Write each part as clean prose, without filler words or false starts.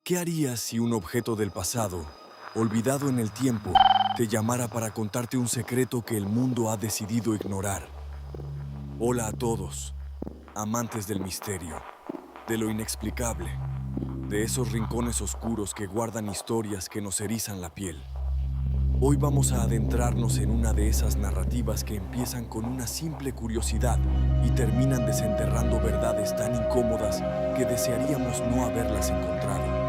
¿Qué harías si un objeto del pasado, olvidado en el tiempo, te llamara para contarte un secreto que el mundo ha decidido ignorar? Hola a todos, amantes del misterio, de lo inexplicable, de esos rincones oscuros que guardan historias que nos erizan la piel. Hoy vamos a adentrarnos en una de esas narrativas que empiezan con una simple curiosidad y terminan desenterrando verdades tan incómodas que desearíamos no haberlas encontrado.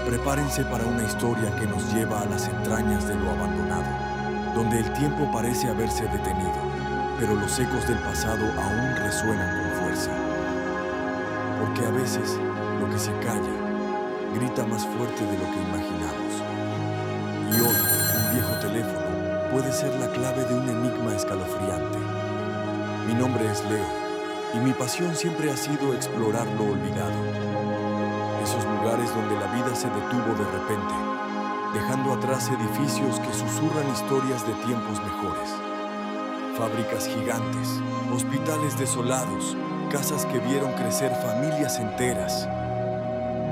Prepárense para una historia que nos lleva a las entrañas de lo abandonado, donde el tiempo parece haberse detenido, pero los ecos del pasado aún resuenan con fuerza. Porque a veces lo que se calla grita más fuerte de lo que imaginamos. Y hoy, un viejo teléfono puede ser la clave de un enigma escalofriante. Mi nombre es Leo, y mi pasión siempre ha sido explorar lo olvidado. Esos lugares donde la vida se detuvo de repente, dejando atrás edificios que susurran historias de tiempos mejores. Fábricas gigantes, hospitales desolados, casas que vieron crecer familias enteras.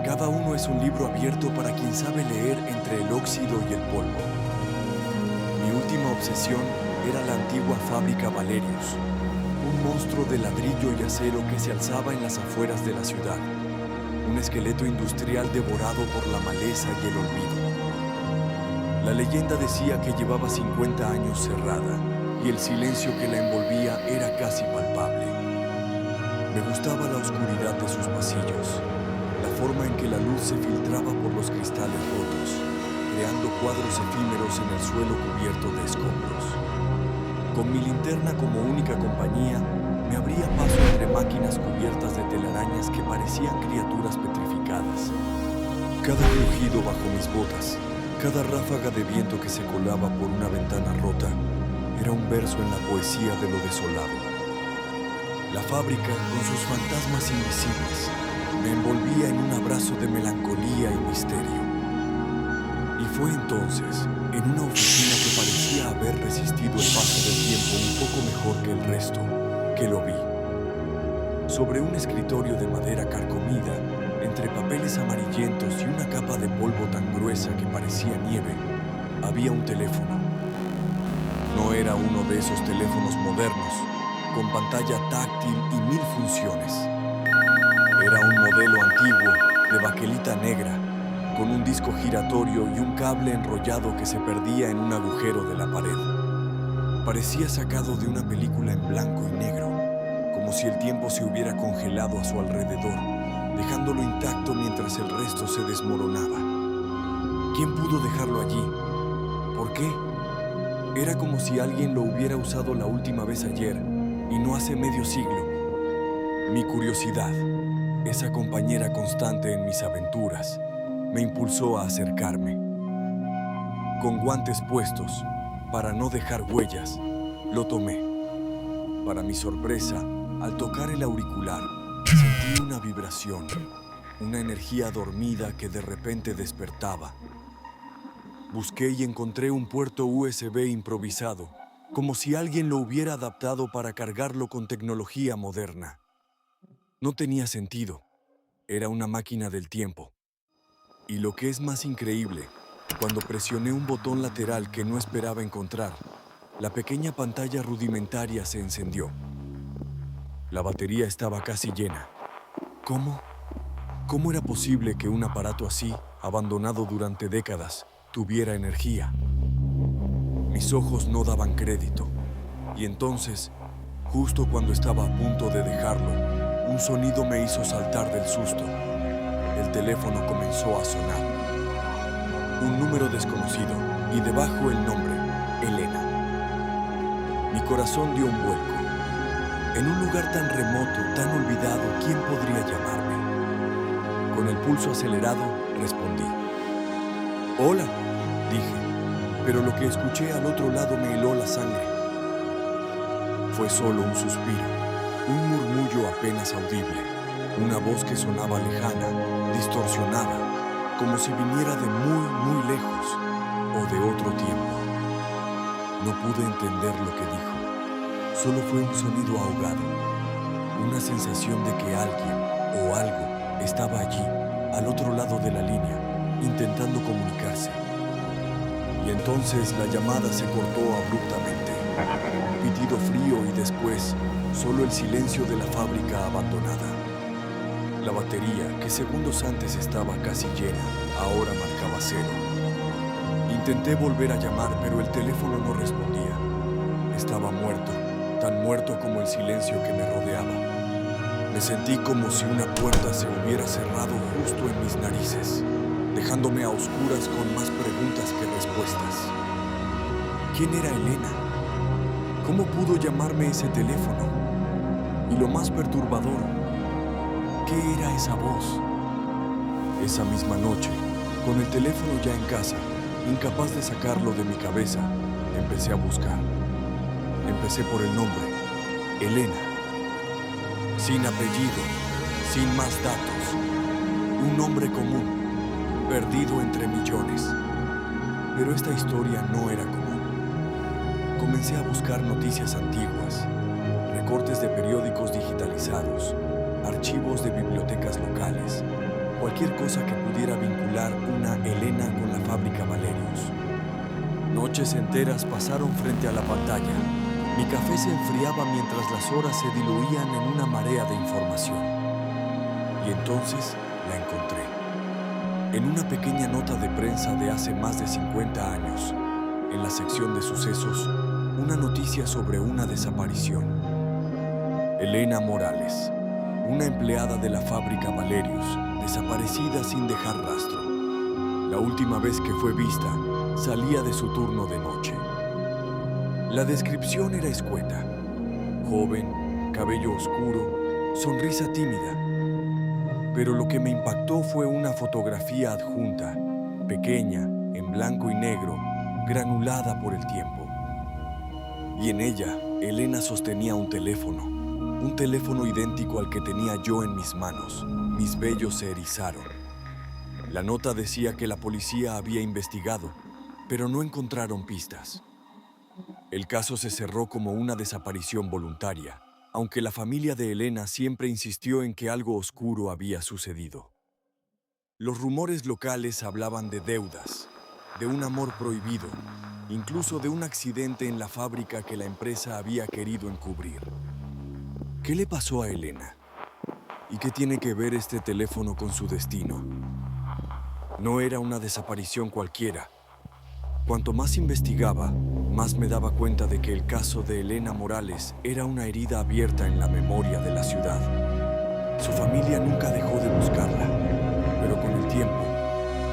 Cada uno es un libro abierto para quien sabe leer entre el óxido y el polvo. Mi última obsesión era la antigua fábrica Valerius, un monstruo de ladrillo y acero que se alzaba en las afueras de la ciudad. Un esqueleto industrial devorado por la maleza y el olvido. La leyenda decía que llevaba 50 años cerrada y el silencio que la envolvía era casi palpable. Me gustaba la oscuridad de sus pasillos, la forma en que la luz se filtraba por los cristales rotos, creando cuadros efímeros en el suelo cubierto de escombros. Con mi linterna como única compañía, me abría paso entre máquinas cubiertas de telarañas que parecían criaturas petrificadas. Cada crujido bajo mis botas, cada ráfaga de viento que se colaba por una ventana rota, era un verso en la poesía de lo desolado. La fábrica, con sus fantasmas invisibles, me envolvía en un abrazo de melancolía y misterio. Y fue entonces, en una oficina que parecía haber resistido el paso del tiempo un poco mejor que el resto, que lo vi. Sobre un escritorio de madera carcomida, entre papeles amarillentos y una capa de polvo tan gruesa que parecía nieve, había un teléfono. No era uno de esos teléfonos modernos, con pantalla táctil y 1000 funciones. Era un modelo antiguo, de baquelita negra, con un disco giratorio y un cable enrollado que se perdía en un agujero de la pared. Parecía sacado de una película en blanco y negro, como si el tiempo se hubiera congelado a su alrededor, dejándolo intacto mientras el resto se desmoronaba. ¿Quién pudo dejarlo allí? ¿Por qué? Era como si alguien lo hubiera usado la última vez ayer, y no hace medio siglo. Mi curiosidad, esa compañera constante en mis aventuras, me impulsó a acercarme. Con guantes puestos, para no dejar huellas, lo tomé. Para mi sorpresa, al tocar el auricular, sentí una vibración, una energía dormida que de repente despertaba. Busqué y encontré un puerto USB improvisado, como si alguien lo hubiera adaptado para cargarlo con tecnología moderna. No tenía sentido. Era una máquina del tiempo. Y lo que es más increíble, cuando presioné un botón lateral que no esperaba encontrar, la pequeña pantalla rudimentaria se encendió. La batería estaba casi llena. ¿Cómo? ¿Cómo era posible que un aparato así, abandonado durante décadas, tuviera energía? Mis ojos no daban crédito. Y entonces, justo cuando estaba a punto de dejarlo, un sonido me hizo saltar del susto. El teléfono comenzó a sonar. Un número desconocido y debajo el nombre, Elena. Mi corazón dio un vuelco. En un lugar tan remoto, tan olvidado, ¿quién podría llamarme? Con el pulso acelerado, respondí. Hola, dije, pero lo que escuché al otro lado me heló la sangre. Fue solo un suspiro, un murmullo apenas audible, una voz que sonaba lejana, distorsionada, como si viniera de muy, muy lejos o de otro tiempo. No pude entender lo que dijo. Solo fue un sonido ahogado, una sensación de que alguien o algo estaba allí, al otro lado de la línea, intentando comunicarse. Y entonces la llamada se cortó abruptamente. Pitido frío y después, solo el silencio de la fábrica abandonada. La batería, que segundos antes estaba casi llena, ahora marcaba 0. Intenté volver a llamar, pero el teléfono no respondía. Estaba muerto, tan muerto como el silencio que me rodeaba. Me sentí como si una puerta se hubiera cerrado justo en mis narices, dejándome a oscuras con más preguntas que respuestas. ¿Quién era Elena? ¿Cómo pudo llamarme ese teléfono? Y lo más perturbador, ¿qué era esa voz? Esa misma noche, con el teléfono ya en casa, incapaz de sacarlo de mi cabeza, empecé a buscar. Empecé por el nombre, Elena. Sin apellido, sin más datos. Un nombre común, perdido entre millones. Pero esta historia no era común. Comencé a buscar noticias antiguas, recortes de periódicos digitalizados, archivos de bibliotecas locales, cualquier cosa que pudiera vincular una Elena con la fábrica Valerius. Noches enteras pasaron frente a la pantalla. Mi café se enfriaba mientras las horas se diluían en una marea de información. Y entonces la encontré. En una pequeña nota de prensa de hace más de 50 años, en la sección de sucesos, una noticia sobre una desaparición. Elena Morales, una empleada de la fábrica Valerius, desaparecida sin dejar rastro. La última vez que fue vista, salía de su turno de noche. La descripción era escueta. Joven, cabello oscuro, sonrisa tímida. Pero lo que me impactó fue una fotografía adjunta, pequeña, en blanco y negro, granulada por el tiempo. Y en ella, Elena sostenía un teléfono idéntico al que tenía yo en mis manos. Mis vellos se erizaron. La nota decía que la policía había investigado, pero no encontraron pistas. El caso se cerró como una desaparición voluntaria, aunque la familia de Elena siempre insistió en que algo oscuro había sucedido. Los rumores locales hablaban de deudas, de un amor prohibido, incluso de un accidente en la fábrica que la empresa había querido encubrir. ¿Qué le pasó a Elena? ¿Y qué tiene que ver este teléfono con su destino? No era una desaparición cualquiera. Cuanto más investigaba, más me daba cuenta de que el caso de Elena Morales era una herida abierta en la memoria de la ciudad. Su familia nunca dejó de buscarla, pero con el tiempo,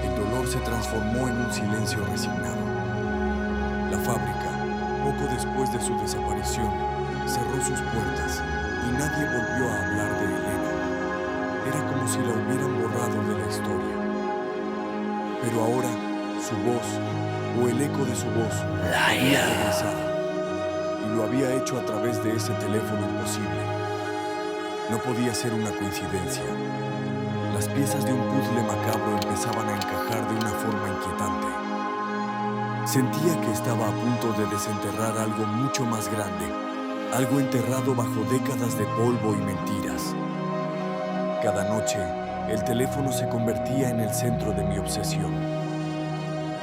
el dolor se transformó en un silencio resignado. La fábrica, poco después de su desaparición, cerró sus puertas y nadie volvió a hablar de Elena. Era como si la hubieran borrado de la historia. Pero ahora, su voz, o el eco de su voz, había regresado, y lo había hecho a través de ese teléfono imposible. No podía ser una coincidencia. Las piezas de un puzzle macabro empezaban a encajar de una forma inquietante. Sentía que estaba a punto de desenterrar algo mucho más grande, algo enterrado bajo décadas de polvo y mentiras. Cada noche, el teléfono se convertía en el centro de mi obsesión.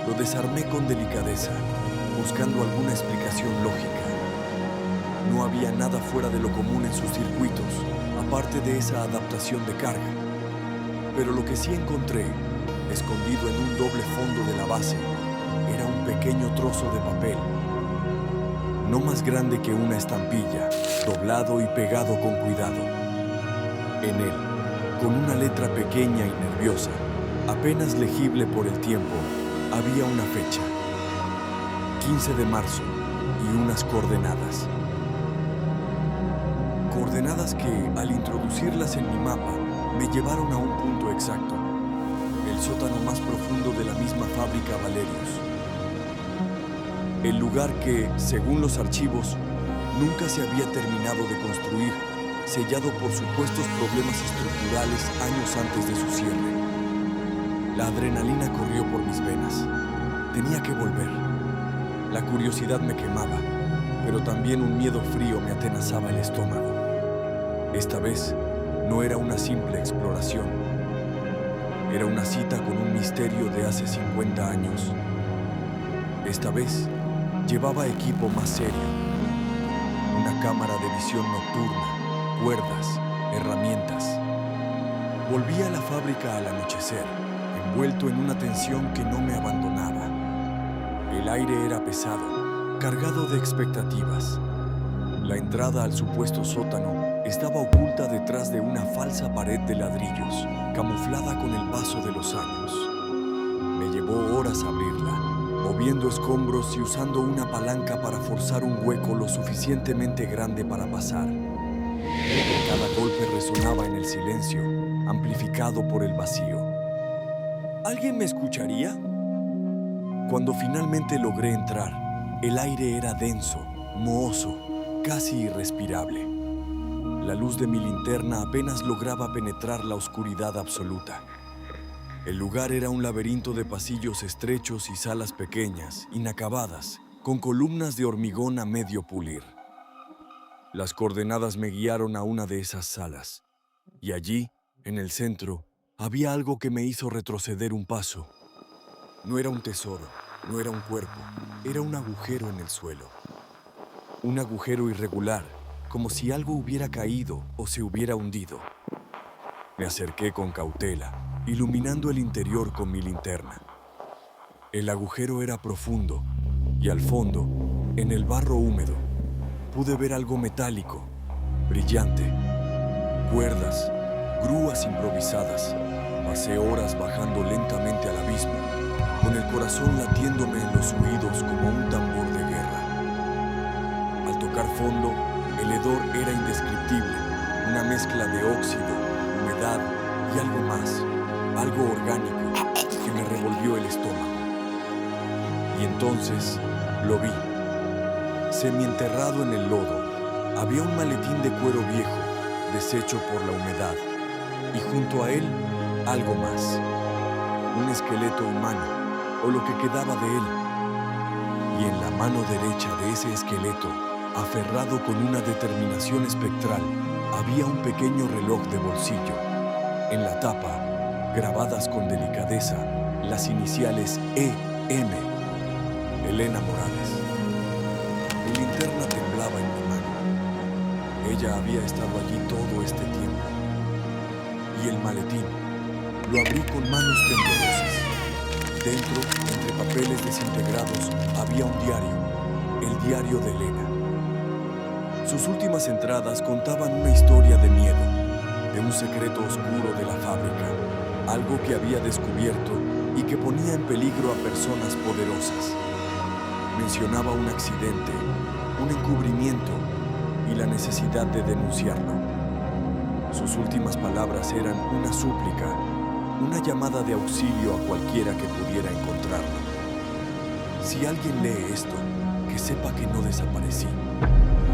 Lo desarmé con delicadeza, buscando alguna explicación lógica. No había nada fuera de lo común en sus circuitos, aparte de esa adaptación de carga. Pero lo que sí encontré, escondido en un doble fondo de la base, era un pequeño trozo de papel, no más grande que una estampilla, doblado y pegado con cuidado. En él, con una letra pequeña y nerviosa, apenas legible por el tiempo, había una fecha, 15 de marzo, y unas coordenadas. Coordenadas que, al introducirlas en mi mapa, me llevaron a un punto exacto, el sótano más profundo de la misma fábrica Valerius. El lugar que, según los archivos, nunca se había terminado de construir, sellado por supuestos problemas estructurales años antes de su cierre. La adrenalina corrió por mis venas. Tenía que volver. La curiosidad me quemaba, pero también un miedo frío me atenazaba el estómago. Esta vez no era una simple exploración. Era una cita con un misterio de hace 50 años. Esta vez, llevaba equipo más serio. Una cámara de visión nocturna, cuerdas, herramientas. Volví a la fábrica al anochecer, envuelto en una tensión que no me abandonaba. El aire era pesado, cargado de expectativas. La entrada al supuesto sótano estaba oculta detrás de una falsa pared de ladrillos, camuflada con el paso de los años. Me llevó horas abrirla, moviendo escombros y usando una palanca para forzar un hueco lo suficientemente grande para pasar. Cada golpe resonaba en el silencio, amplificado por el vacío. ¿Alguien me escucharía? Cuando finalmente logré entrar, el aire era denso, mohoso, casi irrespirable. La luz de mi linterna apenas lograba penetrar la oscuridad absoluta. El lugar era un laberinto de pasillos estrechos y salas pequeñas, inacabadas, con columnas de hormigón a medio pulir. Las coordenadas me guiaron a una de esas salas, y allí, en el centro, había algo que me hizo retroceder un paso. No era un tesoro, no era un cuerpo, era un agujero en el suelo. Un agujero irregular, como si algo hubiera caído o se hubiera hundido. Me acerqué con cautela, iluminando el interior con mi linterna. El agujero era profundo, y al fondo, en el barro húmedo, pude ver algo metálico, brillante. Cuerdas, grúas improvisadas. Pasé horas bajando lentamente al abismo, con el corazón latiéndome en los oídos como un tambor de guerra. Al tocar fondo, el hedor era indescriptible, una mezcla de óxido, humedad y algo más, algo orgánico que me revolvió el estómago. Y entonces lo vi. Semienterrado en el lodo, había un maletín de cuero viejo, deshecho por la humedad, y junto a él, algo más. Un esqueleto humano, o lo que quedaba de él. Y en la mano derecha de ese esqueleto, aferrado con una determinación espectral, había un pequeño reloj de bolsillo. En la tapa, grabadas con delicadeza, las iniciales E.M. Elena Morales. Mi linterna temblaba en mi mano. Ella había estado allí todo este tiempo. Y el maletín lo abrí con manos temblorosas. Dentro, entre papeles desintegrados, había un diario, el diario de Elena. Sus últimas entradas contaban una historia de miedo, de un secreto oscuro de la fábrica, algo que había descubierto y que ponía en peligro a personas poderosas. Mencionaba un accidente, un encubrimiento y la necesidad de denunciarlo. Sus últimas palabras eran una súplica, una llamada de auxilio a cualquiera que pudiera encontrarlo. Si alguien lee esto, que sepa que no desaparecí.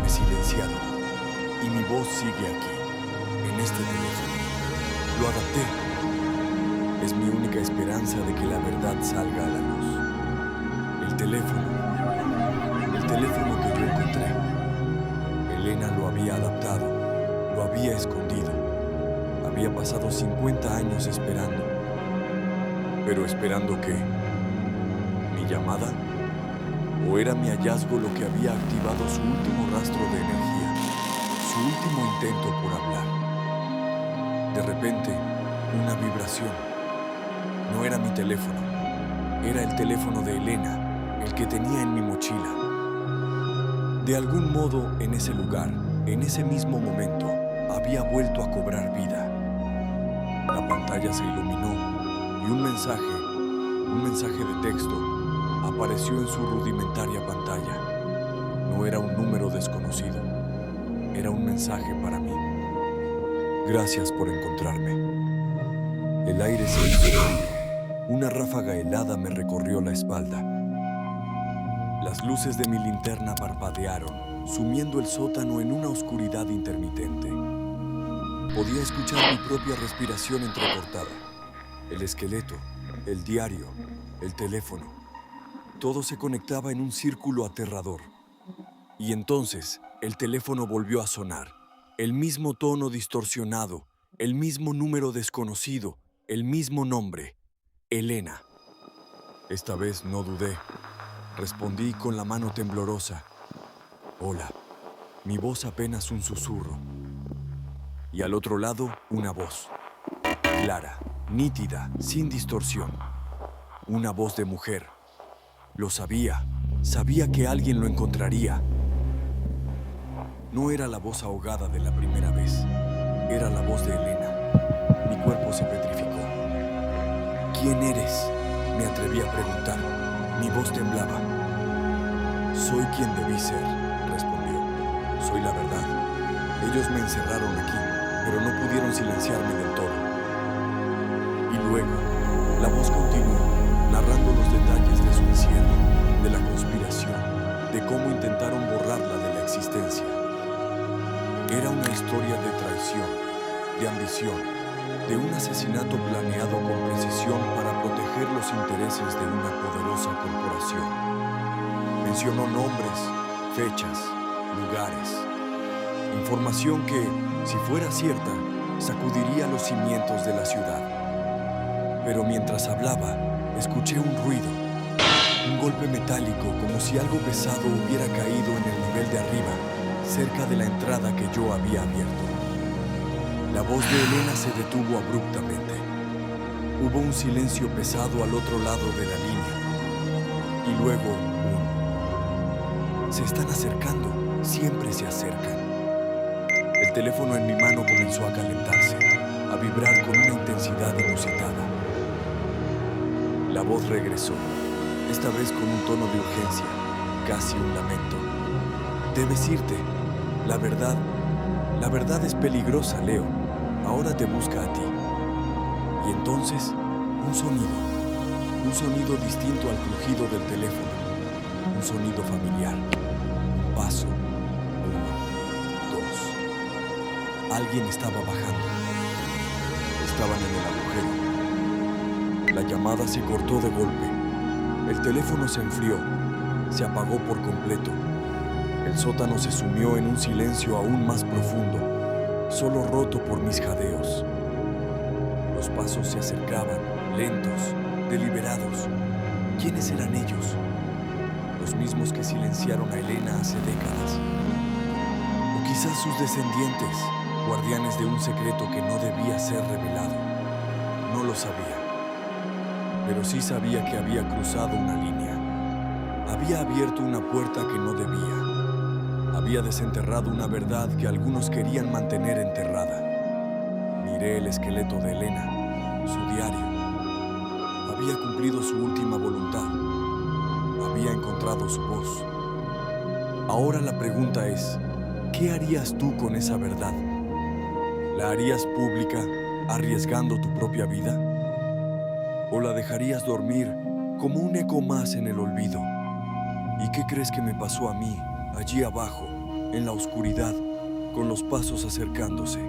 He silenciado, y mi voz sigue aquí, en este teléfono. Lo adapté. Es mi única esperanza de que la verdad salga a la luz. El teléfono que yo encontré. Elena lo había adaptado, lo había escondido. Había pasado 50 años esperando. ¿Pero esperando qué? ¿Mi llamada? ¿O era mi hallazgo lo que había activado su último rastro de energía, su último intento por hablar? De repente, una vibración. No era mi teléfono, era el teléfono de Elena, el que tenía en mi mochila. De algún modo, en ese lugar, en ese mismo momento, había vuelto a cobrar vida. La pantalla se iluminó y un mensaje de texto, apareció en su rudimentaria pantalla. No era un número desconocido. Era un mensaje para mí. Gracias por encontrarme. El aire se hizo frío. Una ráfaga helada me recorrió la espalda. Las luces de mi linterna parpadearon, sumiendo el sótano en una oscuridad intermitente. Podía escuchar mi propia respiración entrecortada. El esqueleto, el diario, el teléfono. Todo se conectaba en un círculo aterrador. Y entonces, el teléfono volvió a sonar. El mismo tono distorsionado, el mismo número desconocido, El mismo nombre, Elena. Esta vez no dudé. Respondí con la mano temblorosa. Hola. Mi voz apenas un susurro. Y al otro lado, una voz. Clara, nítida, sin distorsión. Una voz de mujer. Lo sabía. Sabía que alguien lo encontraría. No era la voz ahogada de la primera vez. Era la voz de Elena. Mi cuerpo se petrificó. ¿Quién eres?, me atreví a preguntar. Mi voz temblaba. Soy quien debí ser, respondió. Soy la verdad. Ellos me encerraron aquí, pero no pudieron silenciarme del todo. Y luego, la voz continuó, narrando los detalles de su encierro, de la conspiración, de cómo intentaron borrarla de la existencia. Era una historia de traición, de ambición, de un asesinato planeado con precisión para proteger los intereses de una poderosa corporación. Mencionó nombres, fechas, lugares. Información que, si fuera cierta, sacudiría los cimientos de la ciudad. Pero mientras hablaba, escuché un ruido, un golpe metálico como si algo pesado hubiera caído en el nivel de arriba, cerca de la entrada que yo había abierto. La voz de Elena se detuvo abruptamente. Hubo un silencio pesado al otro lado de la línea. Y luego se están acercando, siempre se acercan. El teléfono en mi mano comenzó a calentarse, a vibrar con una intensidad inusitada. La voz regresó, esta vez con un tono de urgencia, casi un lamento. Debes irte. La verdad es peligrosa, Leo. Ahora te busca a ti. Y entonces, un sonido distinto al crujido del teléfono, un sonido familiar. Un paso, 1, 2. Alguien estaba bajando. Estaban en el agujero. La llamada se cortó de golpe. El teléfono se enfrió, se apagó por completo. El sótano se sumió en un silencio aún más profundo, solo roto por mis jadeos. Los pasos se acercaban, lentos, deliberados. ¿Quiénes eran ellos? Los mismos que silenciaron a Elena hace décadas. O quizás sus descendientes, guardianes de un secreto que no debía ser revelado. No lo sabía. Pero sí sabía que había cruzado una línea. Había abierto una puerta que no debía. Había desenterrado una verdad que algunos querían mantener enterrada. Miré el esqueleto de Elena, su diario. Había cumplido su última voluntad. Había encontrado su voz. Ahora la pregunta es, ¿qué harías tú con esa verdad? ¿La harías pública, arriesgando tu propia vida? ¿O la dejarías dormir como un eco más en el olvido? ¿Y qué crees que me pasó a mí, allí abajo, en la oscuridad, con los pasos acercándose?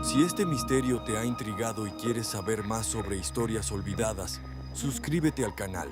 Si este misterio te ha intrigado y quieres saber más sobre historias olvidadas, suscríbete al canal.